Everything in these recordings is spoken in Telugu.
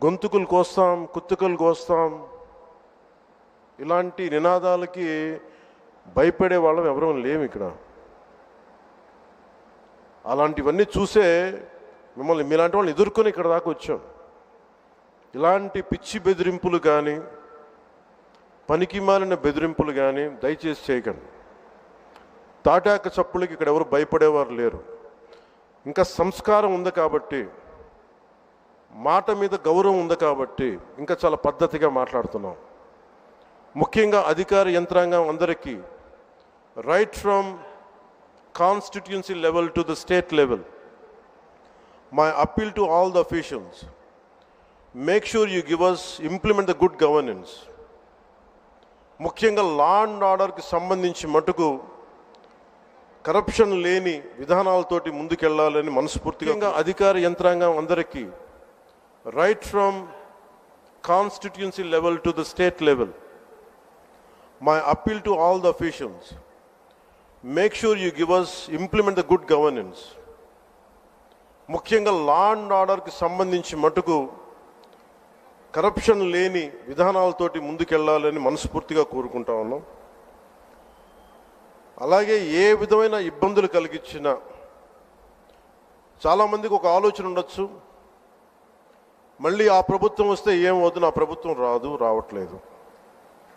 గొంతుకులు కోస్తాం, కుత్తుకలు కోస్తాం, ఇలాంటి నినాదాలకి భయపడే వాళ్ళం ఎవరూ లేము ఇక్కడ. అలాంటివన్నీ చూసే మీలాంటి వాళ్ళని ఎదుర్కొని ఇక్కడ దాకా వచ్చాం. ఇలాంటి పిచ్చి బెదిరింపులు కానీ, పనికి మాలిన బెదిరింపులు కానీ దయచేసి చేయకండి. తాటాక చప్పులకి ఇక్కడ ఎవరు భయపడేవారు లేరు. ఇంకా సంస్కారం ఉంది కాబట్టి, మాట మీద గౌరవం ఉంది కాబట్టి ఇంకా చాలా పద్ధతిగా మాట్లాడుతున్నాం. ముఖ్యంగా అధికార యంత్రాంగం అందరికీ, right from constituency level to the state level, my appeal to all the officials, make sure you give us implement the good governance. ముఖ్యంగా లా అండ్ ఆర్డర్కి సంబంధించి మటుకు కరప్షన్ లేని విధానాలతోటి ముందుకెళ్లాలని మనస్ఫూర్తిగా అధికార యంత్రాంగం అందరికీ, right from constituency level to the state level, my appeal to all the officials, make sure you give us implement the good governance. ముఖ్యంగా లా అండ్ ఆర్డర్కి సంబంధించి మటుకు కరప్షన్ లేని విధానాలతోటి ముందుకెళ్లాలని మనస్ఫూర్తిగా కోరుకుంటా ఉన్నాం. అలాగే ఏ విధమైన ఇబ్బందులు కలిగించినా, చాలామందికి ఒక ఆలోచన ఉండొచ్చు, మళ్ళీ ఆ ప్రభుత్వం వస్తే ఏమవుతుంది, నా ప్రభుత్వం రావట్లేదు.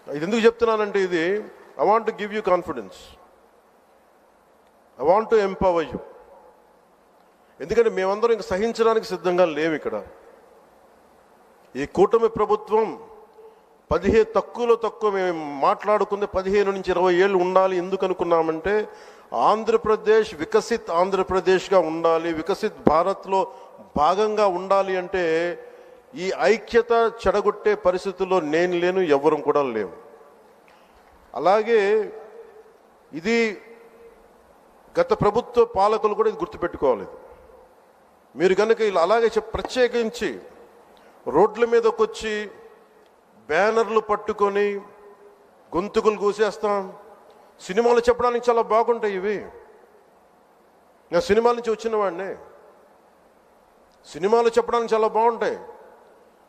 ఇది ఎందుకు చెప్తున్నానంటే, ఇది I want to give you confidence, I want to empower you. ఎందుకంటే మేమందరం ఇంక సహించడానికి సిద్ధంగా లేము ఇక్కడ. ఈ కూటమి ప్రభుత్వం తక్కువ మేము మాట్లాడుకుంది 15 నుంచి 20 ఏళ్ళు ఉండాలి. ఎందుకు అనుకున్నామంటే, ఆంధ్రప్రదేశ్ వికసిత్ ఆంధ్రప్రదేశ్గా ఉండాలి, వికసిత్ భారత్లో భాగంగా ఉండాలి. అంటే ఈ ఐక్యత చెడగొట్టే పరిస్థితుల్లో నేను లేను, ఎవరు కూడా లేవు. అలాగే ఇది గత ప్రభుత్వ పాలకులు కూడా ఇది గుర్తుపెట్టుకోవాలి. మీరు కనుక ఇలా అలాగే ప్రత్యేకించి రోడ్ల మీదకి వచ్చి బ్యానర్లు పట్టుకొని గొంతుకులు కూసేస్తాం, సినిమాలు చెప్పడానికి చాలా బాగుంటాయి ఇవి. నేను సినిమాల నుంచి వచ్చిన వాడిని, సినిమాలు చెప్పడానికి చాలా బాగుంటాయి.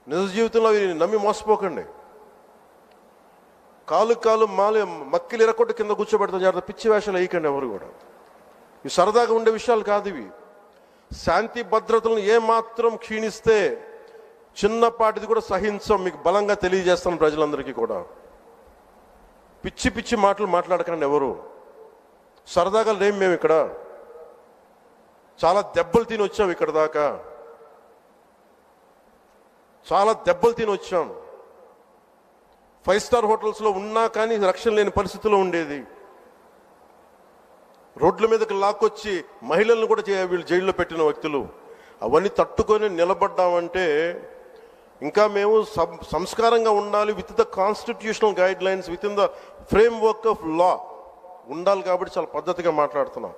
నిజ జీవితంలో అవి నమ్మి మోసపోకండి. కాలు మక్కిలు ఎరకొట్టు కింద కూర్చోబెడతాం. జాగ్రత్త, పిచ్చి వేషాలు వేయకండి ఎవరు కూడా. ఇవి సరదాగా ఉండే విషయాలు కాదు ఇవి. శాంతి భద్రతలను ఏమాత్రం క్షీణిస్తే చిన్నపాటిది కూడా సహించం, మీకు బలంగా తెలియజేస్తాను ప్రజలందరికీ కూడా. పిచ్చి మాటలు మాట్లాడకండి ఎవరు. సరదాగా లేం మేము ఇక్కడ. చాలా దెబ్బలు తిని వచ్చాం ఇక్కడ దాకా, చాలా దెబ్బలు తిని వచ్చాం. 5 స్టార్ హోటల్స్లో ఉన్నా కానీ రక్షణ లేని పరిస్థితిలో ఉండేది. రోడ్ల మీదకి లాక్కొచ్చి మహిళలను కూడా వీళ్ళు జైల్లో పెట్టిన వ్యక్తులు. అవన్నీ తట్టుకొని నిలబడ్డామంటే ఇంకా మేము సంస్కారంగా ఉండాలి. With the constitutional guide lines, with in the frame work of law ఉండాలి. కాబట్టి చాలా పద్ధతిగా మాట్లాడుతున్నాం.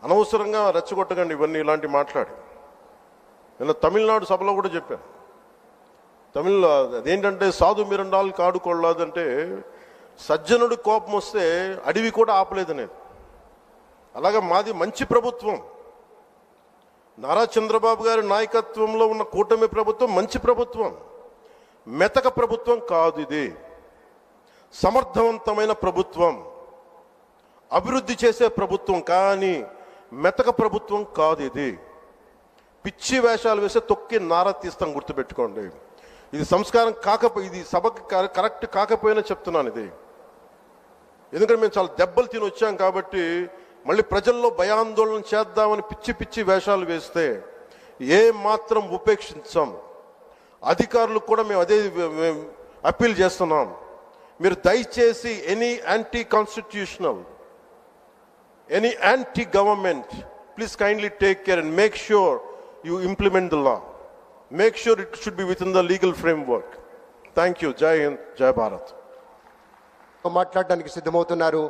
అనవసరంగా రెచ్చగొట్టకండి ఇవన్నీ ఇలాంటి మాట్లాడి. నేను తమిళనాడు సభలో కూడా చెప్పాను. అదేంటంటే సాధు మిరండాలు కాడు కొడలాదంటే, సజ్జనుడు కోపం వస్తే అడవి కూడా ఆపలేదనేది. అలాగే మాది మంచి ప్రభుత్వం. నారా చంద్రబాబు గారి నాయకత్వంలో ఉన్న కూటమి ప్రభుత్వం మంచి ప్రభుత్వం, మెతక ప్రభుత్వం కాదు. ఇది సమర్థవంతమైన ప్రభుత్వం, అభివృద్ధి చేసే ప్రభుత్వం, కానీ మెతక ప్రభుత్వం కాదు. ఇది పిచ్చి వేషాలు వేసే తొక్కి నారా తీస్తాం, గుర్తుపెట్టుకోండి. ఇది సంస్కారం ఇది సభకి కరెక్ట్ కాకపోయినా చెప్తున్నాను ఇది. ఎందుకంటే మేము చాలా దెబ్బలు తిని వచ్చాం కాబట్టి మళ్ళీ ప్రజల్లో భయాందోళన చేద్దామని పిచ్చి వేషాలు వేస్తే ఏ మాత్రం ఉపేక్షించాం. అధికారులకు కూడా మేము అదే అప్పీల్ చేస్తున్నాం. మీరు దయచేసి any anti constitutional, any anti government, please kindly take care and make sure you implement the law. Make sure it should be with in the legal framework. Thank you. జై హింద్, జై భారత్. మాట్లాడడానికి సిద్ధమవుతున్నారు